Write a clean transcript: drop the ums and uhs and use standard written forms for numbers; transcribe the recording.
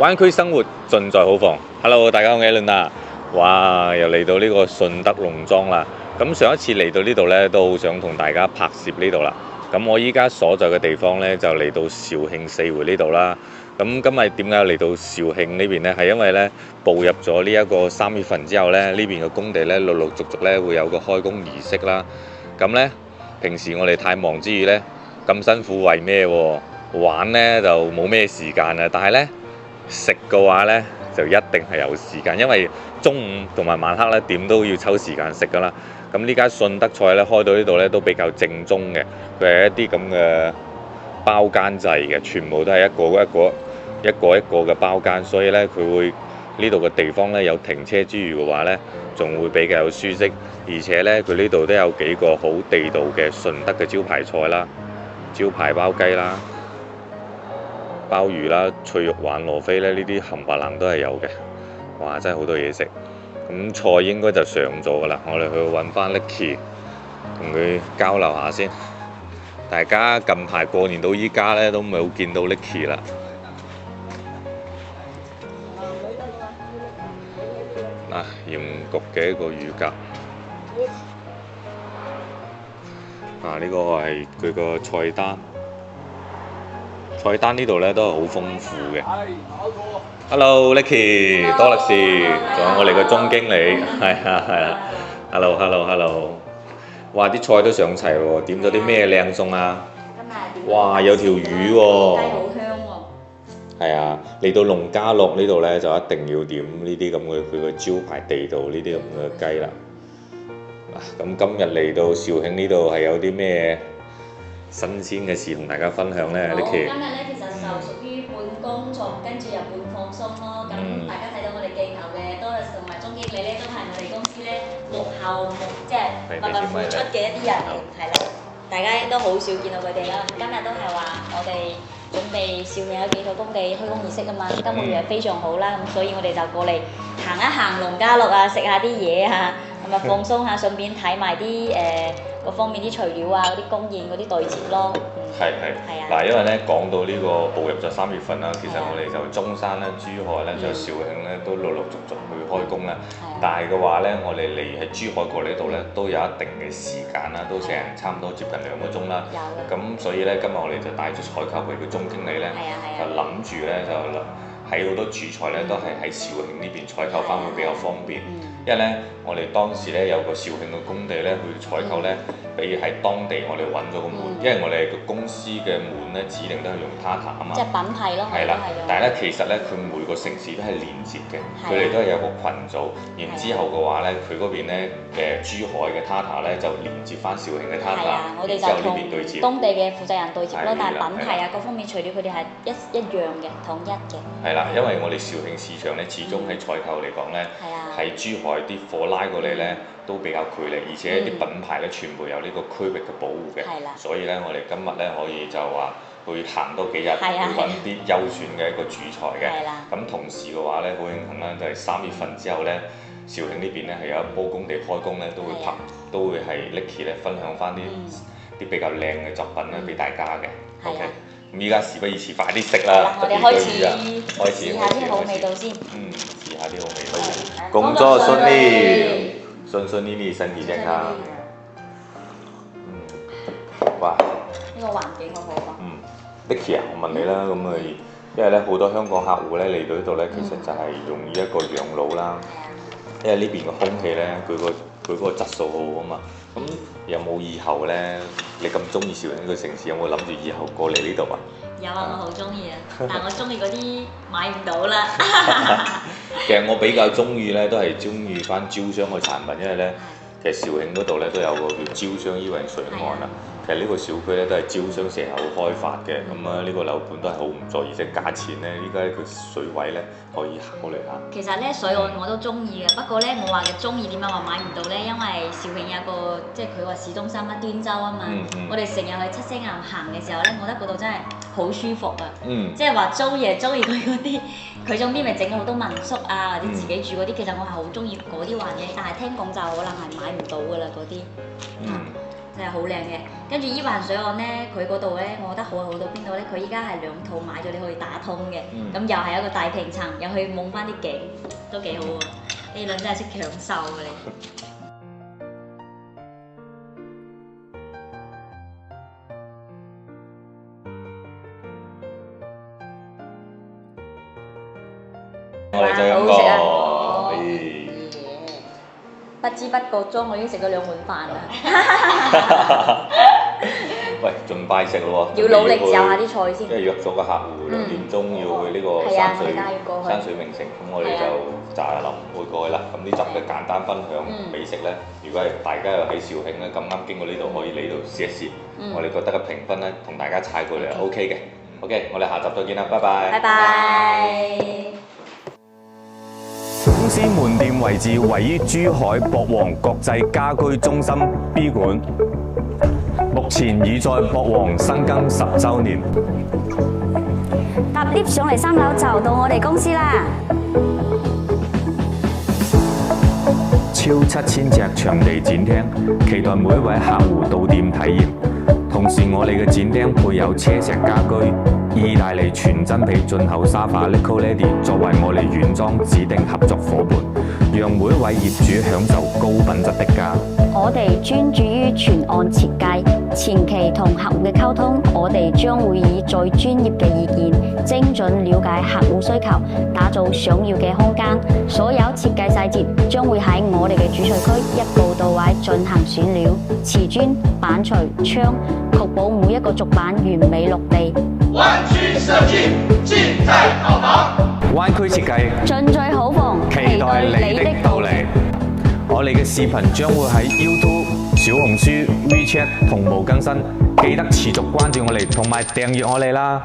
灣區生活盡在好房。Hello， 大家好，我係 Alan 啊！哇，又嚟到呢個順德農莊啦。咁上一次嚟到呢度呢，都好想同大家拍攝呢度啦。咁我依家所在嘅地方呢，就嚟到肇慶四會呢度啦。咁今日點解嚟到肇慶呢邊呢？係因為呢，步入咗呢一個3月份之後呢，呢邊嘅工地呢，陸陸續續呢會有個開工儀式啦。咁呢，平時我哋太忙之餘呢，咁辛苦為咩喎？玩呢就冇咩時間啊，但係呢，食嘅話呢，就一定係有時間，因為中午同埋晚黑呢點都要抽時間食㗎啦。咁呢間順德菜呢，開到呢度呢都比較正宗嘅，佢係一啲咁嘅包間制嘅，全部都係一個嘅包間，所以呢，佢會呢度嘅地方呢，有停車之餘嘅話呢，仲會比較有舒適，而且呢，佢呢度都有幾個好地道嘅順德嘅招牌菜啦，招牌包雞啦、鮑魚啦、脆肉玩羅非咧，呢啲冚唪唥都係有嘅。哇！真係好多嘢食。咁菜應該就上咗㗎啦，我哋去揾翻 Licky 同佢交流下先。大家近排過年到依家咧都冇見到 Licky 啦。嗱，鹽焗嘅一個乳鴿。呢個係佢個菜單。菜單呢度咧都係好豐富嘅。Hello，Licky，多力士，仲有我哋嘅總經理，係啊。Hello。哇！啲菜都上齊喎，點咗啲咩靚餸啊？哇！有條魚喎。雞好香喎。係啊，嚟到農家樂呢度咧就一定要點呢啲咁嘅佢個招牌地道呢啲咁嘅雞啦。咁今日嚟到肇慶呢度係有啲咩新鮮嘅事同大家分享咧？Licky。今日咧其實就屬於半工作，跟住又半放鬆咯。咁大家睇到我哋鏡頭嘅 Doris 同埋總經理咧，都係我哋公司咧幕後即係默默付出嘅一啲人，係啦。大家都好少見到佢哋啦。今日都係話我哋準備肇慶有幾個工地開工儀式啊嘛，今個月係非常好啦，咁所以我哋就過嚟行一行農家樂啊，食下啲嘢啊，咁啊放鬆下，順便睇埋啲各方面啲材料啊，嗰啲供應嗰啲對接咯。係嗱，因為咧講到呢個步入咗3月份啦，其實我哋就中山咧、珠海咧、仲有肇慶咧都陸陸續續去開工啦。但係嘅話咧，我哋嚟喺珠海過嚟呢度咧，都有一定嘅時間啦，都成差唔多接近2個鐘啦。咁所以咧，今日我哋就帶住採購佢嘅總經理咧，就諗住咧就喺好多主材咧都係喺肇慶呢邊採購翻會比較方便。因為咧，我哋當時咧有個肇慶嘅工地咧去採購咧，比如喺當地我哋揾咗個門，因為我哋個公司嘅門咧指定都係用 Tata 啊嘛。即係品牌咯。係啦，但係咧其實咧佢每個城市都係連接嘅，佢哋都係有個群組。然之後嘅話咧，佢嗰邊咧珠海嘅 Tata 咧就連接翻肇慶嘅 Tata，我哋就同當地嘅負責人對接咯。但係品牌啊各方面材料佢哋係一樣嘅，統一嘅。係啦，因為我哋肇慶市場咧，始終喺採購嚟講咧，喺珠海啲貨拉過嚟咧都比較距離，而且啲品牌咧全部有呢個區域嘅保護嘅，所以咧我哋今日咧可以就話去行多幾日，去揾啲優選嘅一個主材嘅。咁同時嘅話咧，好慶幸啦，就係3月份之後咧，肇慶呢邊咧係有一波工地開工咧，都會係 Licky 咧分享翻啲比較靚嘅作品咧俾大家嘅。OK。咁依家事不宜遲，快啲食啦！我哋開始試下啲好味道先。試下啲好味道。工作順利，順利，身體健康。哇！呢個環境好好啊。Licky 啊，我問你啦，咁因為咧好多香港客戶咧嚟到呢度咧，其實就係用於一個養老啦。因為呢邊嘅空氣咧，佢嗰個質素好好啊嘛。咁有冇以後咧？你咁中意肇慶呢個城市，有冇諗住以後過嚟呢度啊？有啊，我好中意啊，但我中意嗰啲買唔到啦。其實我比較中意咧，都係中意翻招商嘅產品，因為咧，其實肇慶嗰度咧都有個叫招商依雲水岸啊。其實呢個小區咧都係招商社口開發嘅，咁呢個樓盤都係好唔錯，而且價錢咧依家個水位咧可以考慮下。其實咧水岸我都中意嘅，不過咧冇話嘅中意點解話買唔到咧？因為肇慶有個即係佢話市中心啊，端州啊嘛。我哋成日去七星岩行嘅時候咧，我覺得嗰度真係好舒服啊。即係話租嘢中意佢嗰啲，佢仲邊咪整咗好多民宿啊，或者自己住嗰啲。其實我係好中意嗰啲環境，但係聽講就可能係買唔到㗎啦嗰啲。真係好靚嘅。跟住依環水岸咧，佢嗰度咧，我覺得好到邊度咧？佢依家係2套買咗，你可以打通嘅。咁又係一個大平層，又可以望翻啲景，都幾好喎。呢輪真係識享受嘅你。我哋就咁個，不知不覺中我已經食咗2碗飯啦。喂，盡快食咯喎！要努力嚼下啲菜先。即係約咗個客戶2點鐘要去呢個山水名城，咁我哋就咋臨會過去啦。咁呢集嘅簡單分享美食咧，如果係大家又喺肇慶咧，咁啱經過呢度可以嚟度試一試。我哋覺得個評分咧，同大家踩過嚟係 OK 嘅。OK，我哋下集再見啦，拜拜。拜拜。公司門店位置位於珠海博王國際家居中心 B 館，目前已在博王深耕10週年。搭 lift 上嚟3樓就到我哋公司啦。超7000隻場地展廳，期待每一位客戶到店體驗。同時，我哋嘅展廳配有車石家居、意大利全真皮進口沙發 Nicoledi 作為我哋原裝指定合作伙伴，讓每一位業主享受高品質的家。我哋專注於全案設計，前期同客戶嘅溝通，我哋將會以最專業嘅意見，精準了解客戶需求，打造想要嘅空間。所有設計細節將會喺我哋嘅主菜區一步到位進行選料、瓷磚、板材、窗，確保每一個竹板完美落地。灣區設計，盡在好房。灣區設計，盡在好房，期待你的到嚟。我哋嘅視頻將會喺 YouTube、小紅書、WeChat 同步更新，記得持續關注我哋同埋訂閱我哋啦。